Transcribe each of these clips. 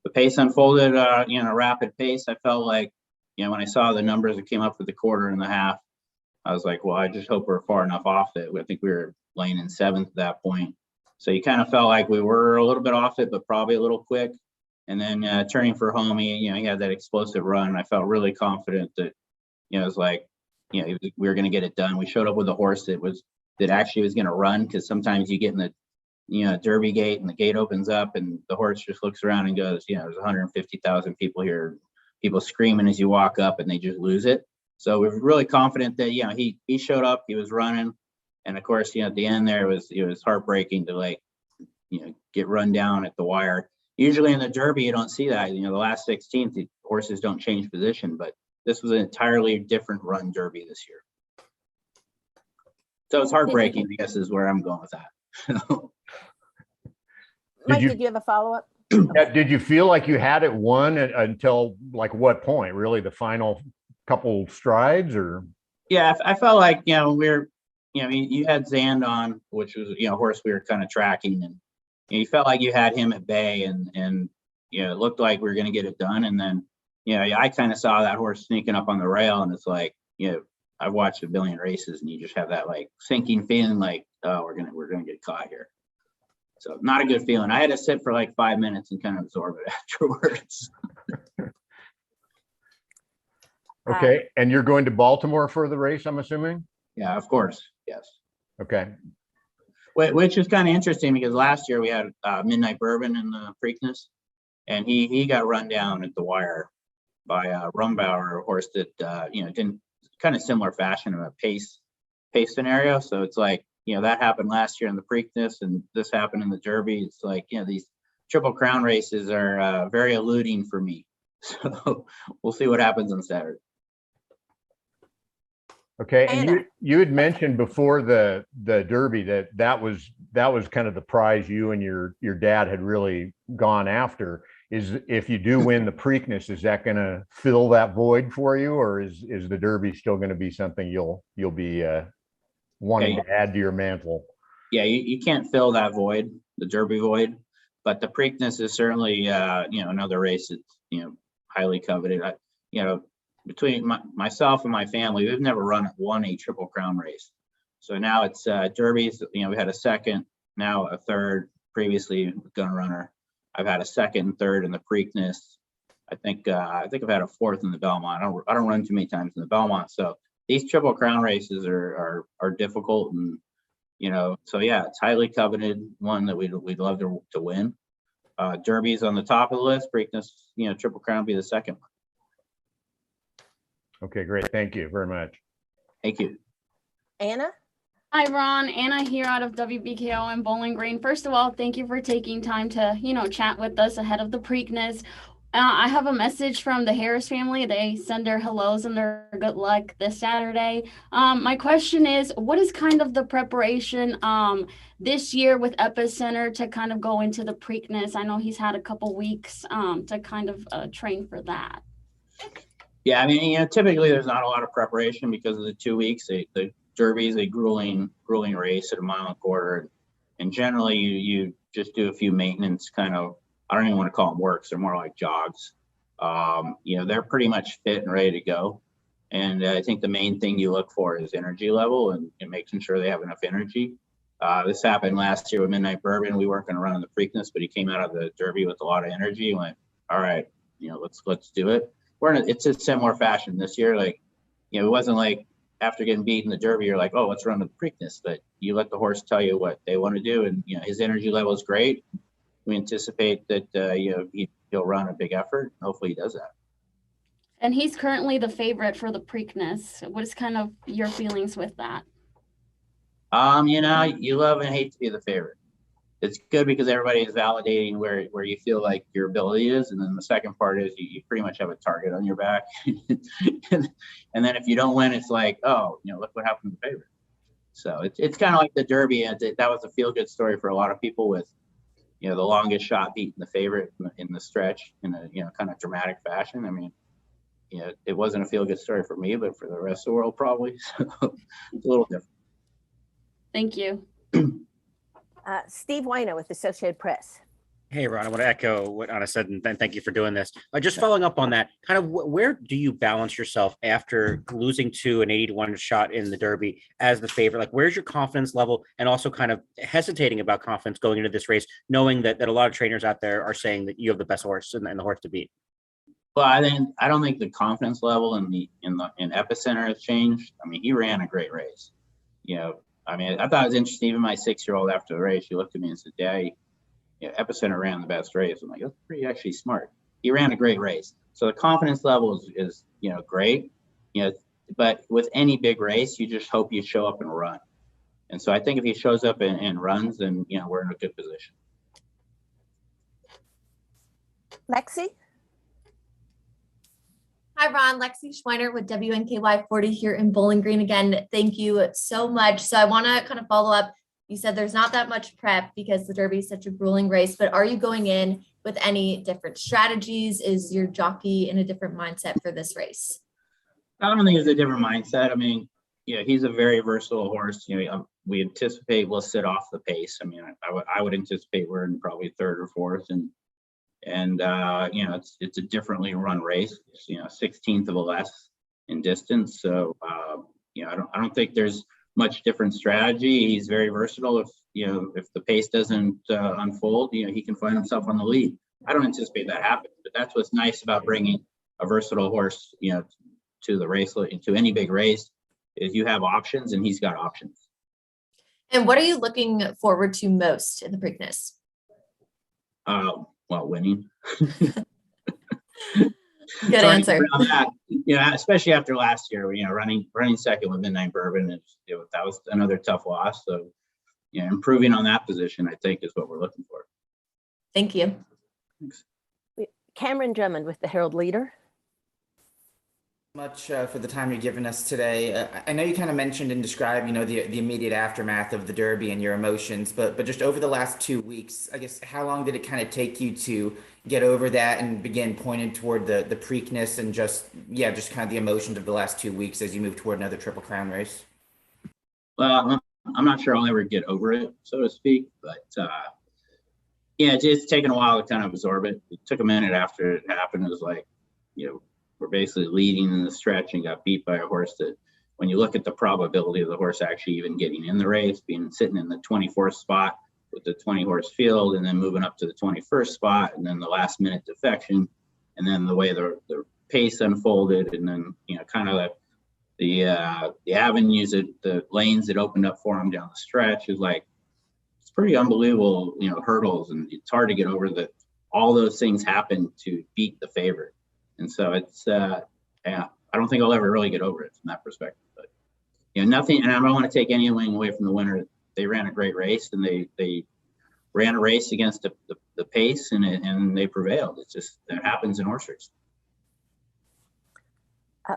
the pace unfolded, you know, rapid pace. I felt like, you know, when I saw the numbers that came up with the quarter and the half, I was like, well, I just hope we're far enough off it. I think we were laying in 7th at that point. So you kind of felt like we were a little bit off it, but probably a little quick. And then turning for home, he had that explosive run. I felt really confident that, you know, it was like, you know, we were going to get it done. We showed up with a horse that actually was going to run, because sometimes you get in the, you know, Derby gate and the gate opens up and the horse just looks around and goes, you know, there's 150,000 people here, people screaming as you walk up, and they just lose it. So we're really confident that, you know, he showed up, he was running. And of course, you know, at the end there, it was heartbreaking to, like, you know, get run down at the wire. Usually in the Derby, you don't see that. You know, the last 16th, the horses don't change position, but this was an entirely different run Derby this year. So it's heartbreaking, I guess, is where I'm going with that. Mike, did you have a follow-up? Yeah, did you feel like you had it won until, like, what point? Really, the final couple strides? Or yeah, I felt like, you know, you had Zand on, which was, you know, a horse we were kind of tracking, and you felt like you had him at bay, and you know, it looked like we were going to get it done. And then, you know, I kind of saw that horse sneaking up on the rail, and it's like, you know, I've watched a billion races, and you just have that, like, sinking feeling, like, oh, we're gonna get caught here. So not a good feeling. I had to sit for like 5 minutes and kind of absorb it afterwards. okay, and you're going to Baltimore for the race, I'm assuming? Yeah, of course. Yes. Okay. Which is kind of interesting, because last year we had Midnight Bourbon in the Preakness, and he got run down at the wire by Rumbauer, a horse that you know, didn't, kind of similar fashion of a pace scenario. So it's like, you know, that happened last year in the Preakness, and this happened in the Derby. It's like, you know, these Triple Crown races are very eluding for me. So we'll see what happens on Saturday. Okay, and you had mentioned before the Derby that was kind of the prize you and your dad had really gone after. Is, if you do win the Preakness, is that going to fill that void for you, or is the Derby still going to be something you'll be wanting to add to your mantle? Yeah, you can't fill that void, the Derby void, but the Preakness is certainly you know, another race that's, you know, highly coveted. You know, between myself and my family, we've never won a Triple Crown race. So now it's Derbies. You know, we had a second, now a third. Previously, gun runner, I've had a second and third in the Preakness. I think I've had a fourth in the Belmont. I don't run too many times in the Belmont, so these Triple Crown races are difficult, and, you know, so yeah, it's highly coveted, one that we'd love to win. Derby's on the top of the list. Preakness, you know, Triple Crown be the second one. Okay, great. Thank you very much. Thank you. Anna? Hi, Ron. Anna here out of WBKO in Bowling Green. First of all, thank you for taking time to, you know, chat with us ahead of the Preakness. I have a message from the Harris family. They send their hellos and their good luck this Saturday. My question is, what is kind of the preparation this year with Epicenter to kind of go into the Preakness? I know he's had a couple weeks to kind of train for that. Yeah, I mean, you know, typically there's not a lot of preparation because of the 2 weeks. The Derby is a grueling race at a mile and a quarter, and generally you just do a few maintenance kind of, I don't even want to call them works, they're more like jogs. You know, they're pretty much fit and ready to go. And I think the main thing you look for is energy level and making sure they have enough energy. This happened last year with Midnight Bourbon. We weren't going to run in the Preakness, but he came out of the Derby with a lot of energy. Went, all right, you know, let's do it. It's a similar fashion this year. Like, you know, it wasn't like after getting beat in the Derby, you're like, oh, let's run to the Preakness. But you let the horse tell you what they want to do, and, you know, his energy level is great. We anticipate that you know, he'll run a big effort. Hopefully he does that. And he's currently the favorite for the Preakness. What is kind of your feelings with that? You know, you love and hate to be the favorite. It's good because everybody is validating where you feel like your ability is, and then the second part is you pretty much have a target on your back. And then if you don't win, it's like, oh, you know, look what happened to the favorite. So it's kind of like the Derby, and that was a feel-good story for a lot of people, with, you know, the longest shot beating the favorite in the stretch in a, you know, kind of dramatic fashion. I mean, you know, it wasn't a feel-good story for me, but for the rest of the world, probably. So it's a little different. Thank you. Steve Weiner with Associated Press. Hey, Ron, I want to echo what Anna said, and thank you for doing this. Just following up on that, kind of where do you balance yourself after losing to an 80-1 shot in the Derby as the favorite? Like, where's your confidence level, and also kind of hesitating about confidence going into this race, knowing that a lot of trainers out there are saying that you have the best horse and the horse to beat? Well, I don't think the confidence level in Epicenter has changed. I mean, he ran a great race. You know, I mean, I thought it was interesting. Even my 6-year-old after the race, she looked at me and said, "Daddy, Epicenter ran the best race." I'm like, that's pretty actually smart. He ran a great race. So the confidence level is great. But with any big race, you just hope you show up and run. And so I think if he shows up and runs, then we're in a good position. Lexi? Hi, Ron. Lexi Schweiner with WNKY 40 here in Bowling Green again. Thank you so much. So I want to kind of follow up. You said there's not that much prep because the Derby is such a grueling race, but are you going in with any different strategies? Is your jockey in a different mindset for this race? I don't think it's a different mindset. I mean, he's a very versatile horse. We anticipate we'll sit off the pace. I mean, I would anticipate we're in probably third or fourth, and it's a differently run race. 16th of a less in distance. So I don't think there's much different strategy. He's very versatile. If the pace doesn't unfold, he can find himself on the lead. I don't anticipate that happening, but that's what's nice about bringing a versatile horse, to the race, to any big race, is you have options, and he's got options. And what are you looking forward to most in the Preakness? Well, winning. Good answer. Especially after last year, running second with Midnight Bourbon, that was another tough loss. So, improving on that position, I think, is what we're looking for. Thank you. Thanks. Cameron Drummond with the Herald Leader. Much for the time you're giving us today. I know you kind of mentioned and described, the immediate aftermath of the Derby and your emotions, but just over the last 2 weeks, I guess, how long did it kind of take you to get over that and begin pointing toward the Preakness and just kind of the emotions of the last 2 weeks as you move toward another Triple Crown race? Well, I'm not sure I'll ever get over it, so to speak, but it's taken a while to kind of absorb it. It took a minute after it happened. It was like, we're basically leading in the stretch and got beat by a horse that, when you look at the probability of the horse actually even getting in the race, sitting in the 24th spot with the 20-horse field, and then moving up to the 21st spot, and then the last minute defection, and then the way the pace unfolded, and then kind of the avenues, the lanes that opened up for him down the stretch is like, it's pretty unbelievable, hurdles, and it's hard to get over that all those things happen to beat the favorite. And so it's, I don't think I'll ever really get over it from that perspective. But nothing, and I don't want to take anything away from the winner. They ran a great race, and they ran a race against the pace, and they prevailed. It's just, that happens in horse racing.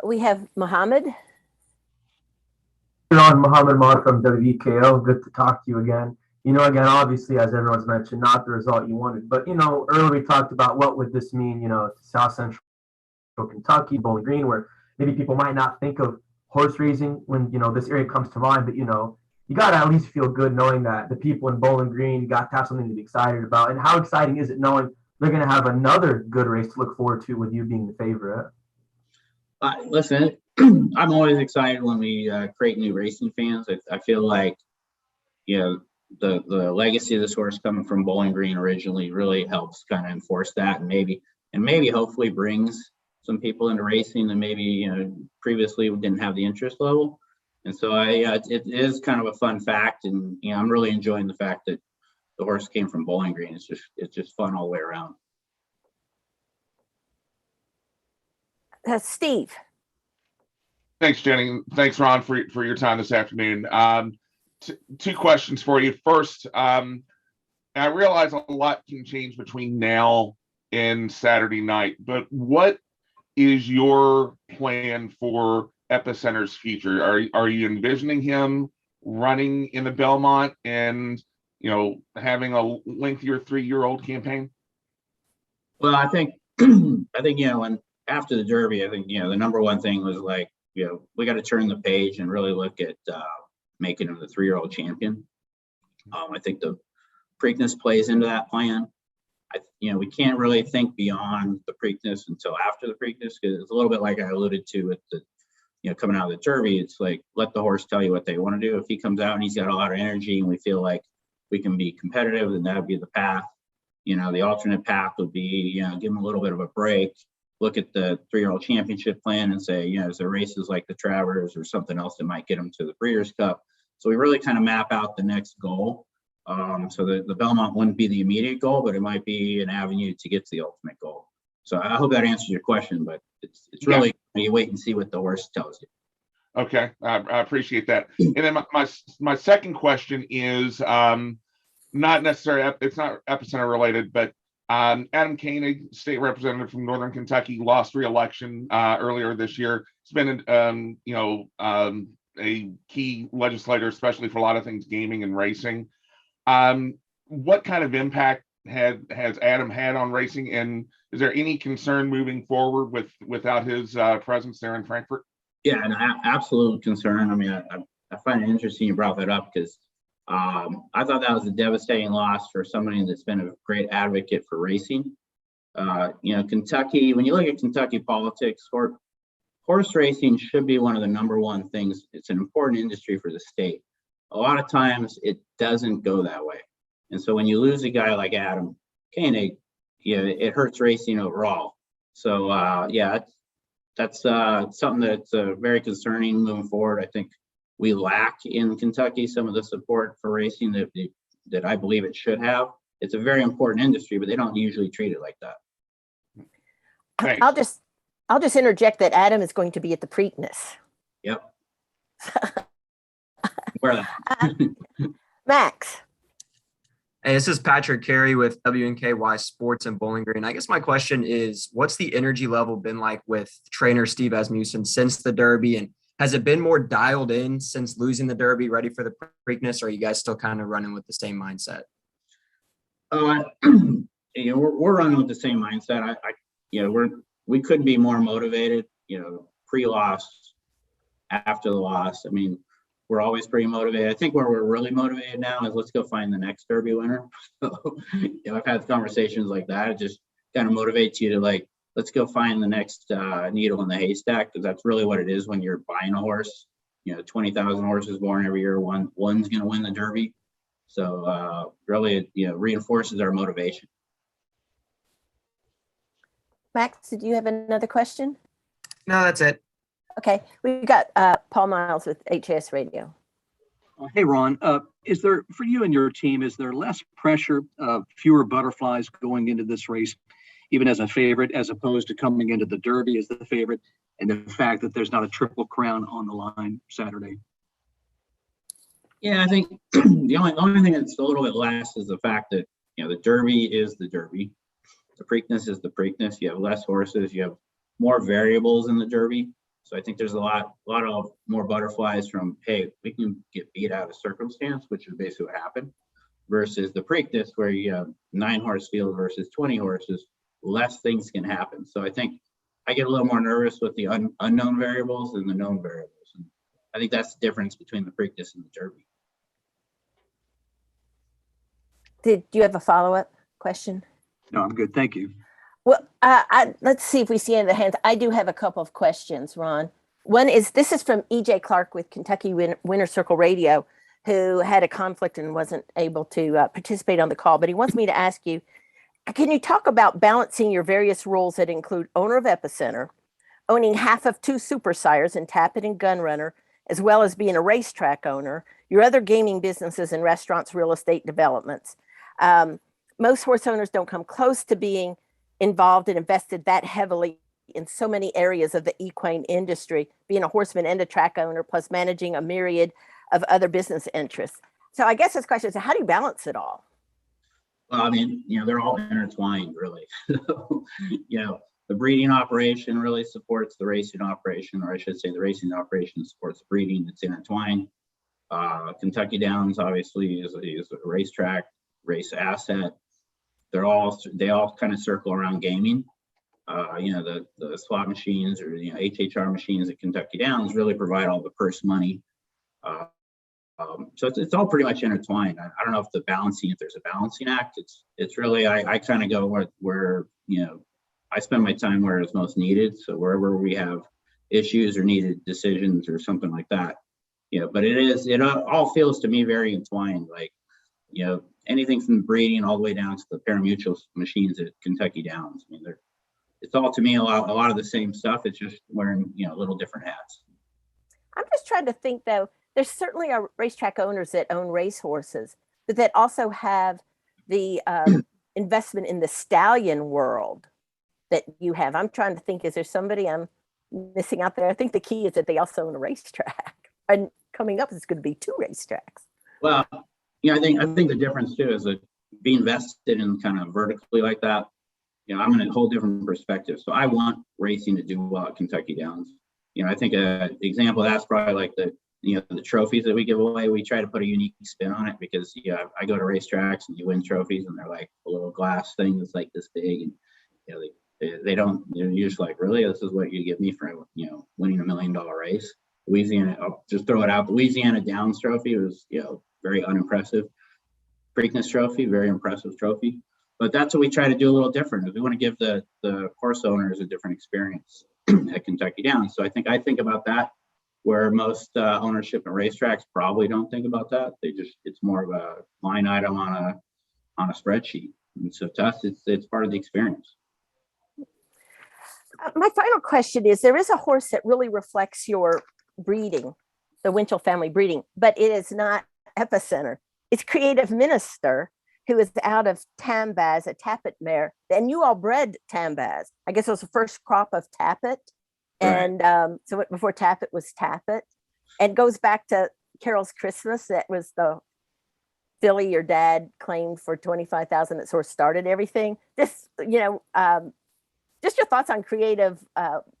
We have Mohammed. Mohammed Mod from WKO. Good to talk to you again. Again, obviously, as everyone's mentioned, not the result you wanted. But, earlier we talked about what would this mean, to South Central Kentucky, Bowling Green, where maybe people might not think of horse racing when, this area comes to mind. But, you got to at least feel good knowing that the people in Bowling Green got to have something to be excited about. And how exciting is it knowing they're going to have another good race to look forward to with you being the favorite? Listen, I'm always excited when we create new racing fans. I feel like, the legacy of this horse coming from Bowling Green originally really helps kind of enforce that, and maybe hopefully brings some people into racing that maybe previously didn't have the interest level. And so it is kind of a fun fact, and I'm really enjoying the fact that the horse came from Bowling Green. It's just fun all the way around. Steve. Thanks, Jenny. Thanks, Ron, for your time this afternoon. Two questions for you. First, I realize a lot can change between now and Saturday night, but what is your plan for Epicenter's future? Are you envisioning him running in the Belmont and having a lengthier 3-year-old campaign? Well, I think when after the Derby, I think the number one thing was like, we got to turn the page and really look at making him the 3-year-old champion. I think the Preakness plays into that plan. we can't really think beyond the Preakness until after the Preakness, because it's a little bit like I alluded to with the, coming out of the Derby. It's like, let the horse tell you what they want to do. If he comes out and he's got a lot of energy and we feel like we can be competitive, then that would be the path. The alternate path would be, give him a little bit of a break, look at the 3-year-old championship plan and say, is there races like the Travers or something else that might get him to the Breeders' Cup? So we really kind of map out the next goal. So the Belmont wouldn't be the immediate goal, but it might be an avenue to get to the ultimate goal. So I hope that answers your question, but it's really, you wait and see what the horse tells you. Okay, I appreciate that. And then my second question is not necessarily, it's not Epicenter related, but Adam Koenig, state representative from Northern Kentucky, lost re-election earlier this year. He's been a key legislator, especially for a lot of things gaming and racing. What kind of impact has Adam had on racing, and is there any concern moving forward without his presence there in Frankfurt? Yeah, an absolute concern. I mean, I find it interesting you brought that up, because I thought that was a devastating loss for somebody that's been a great advocate for racing. Kentucky, when you look at Kentucky politics, horse racing should be one of the #1 things. It's an important industry for the state. A lot of times it doesn't go that way. And so when you lose a guy like Adam Koenig, it hurts racing overall. So that's something that's very concerning moving forward. I think we lack in Kentucky some of the support for racing that I believe it should have. It's a very important industry, but they don't usually treat it like that. Thanks. I'll just interject that Adam is going to be at the Preakness. Yep. Where Max. Hey, this is Patrick Carey with WNKY Sports and Bowling Green. I guess my question is, what's the energy level been like with trainer Steve Asmussen since the Derby? And has it been more dialed in since losing the Derby, ready for the Preakness, or are you guys still kind of running with the same mindset? We're running with the same mindset. We couldn't be more motivated, pre-loss, after the loss. I mean, we're always pretty motivated. I think where we're really motivated now is let's go find the next Derby winner. So, I've had conversations like that. It just kind of motivates you to let's go find the next needle in the haystack, because that's really what it is when you're buying a horse. 20,000 horses born every year. One's going to win the Derby. So really, it reinforces our motivation. Max, did you have another question? No, that's it. Okay, we got Paul Miles with HAS Radio. Hey, Ron, is there, for you and your team, is there less pressure, fewer butterflies going into this race, even as a favorite, as opposed to coming into the Derby as the favorite, and the fact that there's not a Triple Crown on the line Saturday? Yeah, I think the only thing that's a little bit less is the fact that, the Derby is the Derby. The Preakness is the Preakness. You have less horses. You have more variables in the Derby. So I think there's a lot of more butterflies from, hey, we can get beat out of circumstance, which is basically what happened, versus the Preakness where you have 9-horse field versus 20 horses, less things can happen. So I think I get a little more nervous with the unknown variables than the known variables. And I think that's the difference between the Preakness and the Derby. Did you have a follow-up question? No, I'm good. Thank you. Well, let's see if we see any of the hands. I do have a couple of questions, Ron. One is, this is from EJ Clark with Kentucky Winter Circle Radio, who had a conflict and wasn't able to participate on the call, but he wants me to ask you, can you talk about balancing your various roles that include owner of Epicenter, owning half of 2 super sires in Tappet and Gunrunner, as well as being a racetrack owner, your other gaming businesses and restaurants, real estate developments? Most horse owners don't come close to being involved and invested that heavily in so many areas of the equine industry, being a horseman and a track owner, plus managing a myriad of other business interests. So I guess this question is, how do you balance it all? Well, I mean, they're all intertwined, really. The breeding operation really supports the racing operation, or I should say the racing operation supports breeding. It's intertwined. Kentucky Downs obviously is a racetrack, race asset. They all kind of circle around gaming. The slot machines or HHR machines at Kentucky Downs really provide all the purse money So it's all pretty much intertwined. I don't know if there's a balancing act. It's really, I kind of go where, you know, I spend my time where it's most needed. So wherever we have issues or needed decisions or something like that, you know, but it all feels to me very entwined. Like, you know, anything from breeding all the way down to the parimutuel machines at Kentucky Downs. I mean, it's all to me a lot of the same stuff. It's just wearing, you know, little different hats. I'm just trying to think though, there's certainly are racetrack owners that own racehorses, but that also have the investment in the stallion world that you have. I'm trying to think, is there somebody I'm missing out there? I think the key is that they also own a racetrack. And coming up is going to be 2 racetracks. Well, yeah, I think the difference too is that being vested in kind of vertically like that, you know, I'm in a whole different perspective. So I want racing to do well at Kentucky Downs. You know, I think an example of that's probably like the trophies that we give away. We try to put a unique spin on it because, you know, I go to racetracks and you win trophies and they're like a little glass thing that's like this big, and you know, they don't, you're just like, really, this is what you give me for, you know, winning $1 million race. Louisiana, I'll just throw it out. The Louisiana Downs trophy was, you know, very unimpressive. Preakness trophy, very impressive trophy. But that's what we try to do a little different. We want to give the horse owners a different experience at Kentucky Downs. So I think about that, where most ownership and racetracks probably don't think about that. It's more of a line item on a spreadsheet. And so to us, it's part of the experience. My final question is, there is a horse that really reflects your breeding, the Winchell family breeding, but it is not Epicenter. It's Creative Minister, who is out of Tambaz, a Tappet mare. And you all bred Tambaz. I guess it was the first crop of Tappet. And so before Tappet was Tappet, and goes back to Carol's Christmas. That was the filly your dad claimed for $25,000 that sort of started everything. Just, you know, just your thoughts on Creative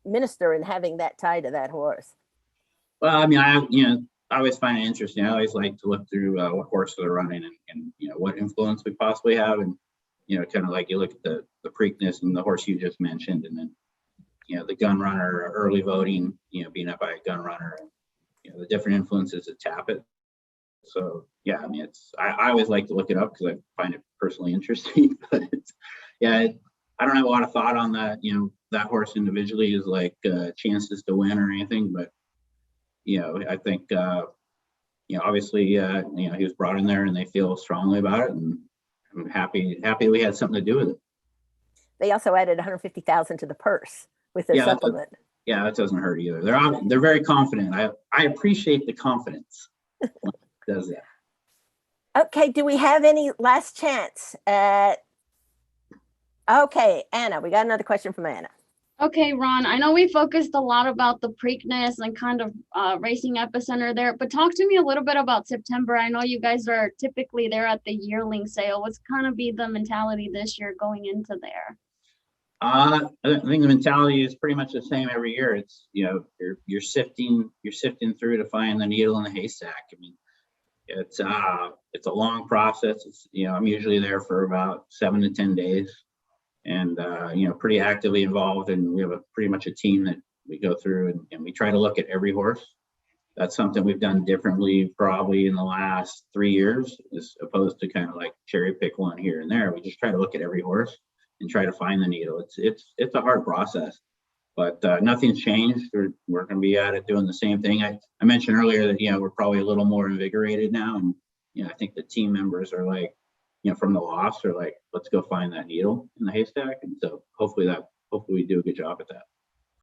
Minister and having that tie to that horse. Well, I mean, I always find it interesting. I always like to look through what horses are running and you know, what influence we possibly have. And, you know, kind of like you look at the Preakness and the horse you just mentioned, and then, you know, the gun runner, early voting, you know, being up by a gun runner, and, you know, the different influences that tap it. So, yeah, I mean, I always like to look it up because I find it personally interesting. But I don't have a lot of thought on that. You know, that horse individually is like chances to win or anything. But, you know, I think, you know, obviously, you know, he was brought in there and they feel strongly about it. And I'm happy we had something to do with it. They also added $150,000 to the purse with their supplement. That doesn't hurt either. They're very confident. I appreciate the confidence. Does that? Okay. Do we have any last chance? Okay, Anna, we got another question from Anna. Okay, Ron, I know we focused a lot about the Preakness and kind of racing Epicenter there, but talk to me a little bit about September. I know you guys are typically there at the yearling sale. What's kind of be the mentality this year going into there? I think the mentality is pretty much the same every year. It's, you know, you're sifting through to find the needle in the haystack. I mean, it's a long process. It's, you know, I'm usually there for about 7 to 10 days, and you know, pretty actively involved. And we have pretty much a team that we go through and we try to look at every horse. That's something we've done differently probably in the last 3 years, as opposed to kind of like cherry pick one here and there. We just try to look at every horse and try to find the needle. It's a hard process, but nothing's changed. We're going to be at it doing the same thing. I mentioned earlier that, you know, we're probably a little more invigorated now, and, you know, I think the team members are like, you know, from the loss are like, let's go find that needle in the haystack. And so hopefully we do a good job at that.